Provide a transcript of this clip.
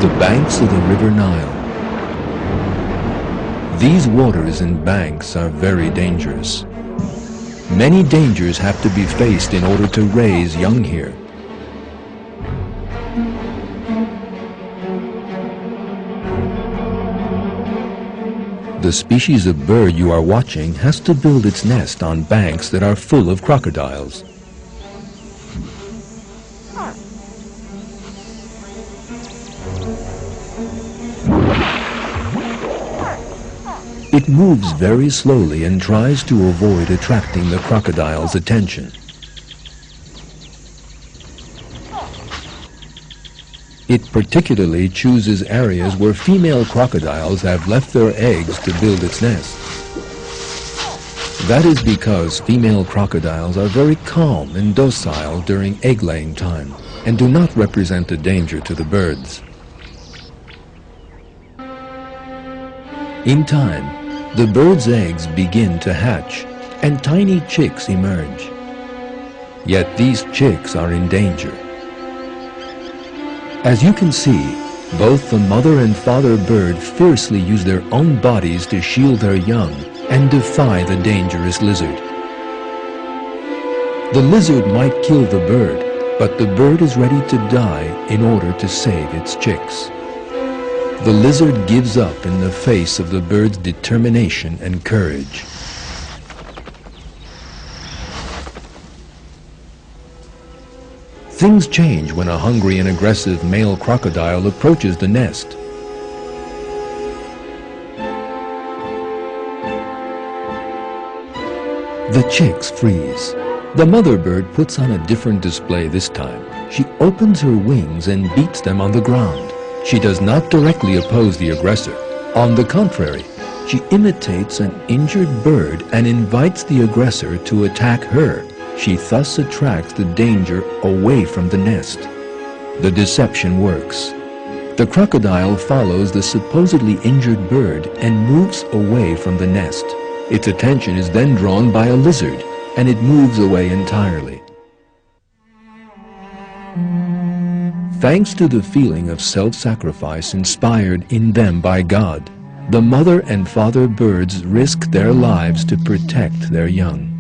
The banks of the River Nile. These waters and banks are very dangerous. Many dangers have to be faced in order to raise young here. The species of bird you are watching has to build its nest on banks that are full of crocodiles. It moves very slowly and tries to avoid attracting the crocodile's attention. It particularly chooses areas where female crocodiles have left their eggs to build its nest. That is because female crocodiles are very calm and docile during egg-laying time and do not represent a danger to the birds. In time, the bird's eggs begin to hatch and tiny chicks emerge. Yet these chicks are in danger. As you can see, both the mother and father bird fiercely use their own bodies to shield their young and defy the dangerous lizard. The lizard might kill the bird, but the bird is ready to die in order to save its chicks. The lizard gives up in the face of the bird's determination and courage. Things change when a hungry and aggressive male crocodile approaches the nest. The chicks freeze. The mother bird puts on a different display this time. She opens her wings and beats them on the ground. She does not directly oppose the aggressor. On the contrary, she imitates an injured bird and invites the aggressor to attack her. She thus attracts the danger away from the nest. The deception works. The crocodile follows the supposedly injured bird and moves away from the nest. Its attention is then drawn by a lizard, and it moves away entirely. Thanks to the feeling of self-sacrifice inspired in them by God, the mother and father birds risk their lives to protect their young.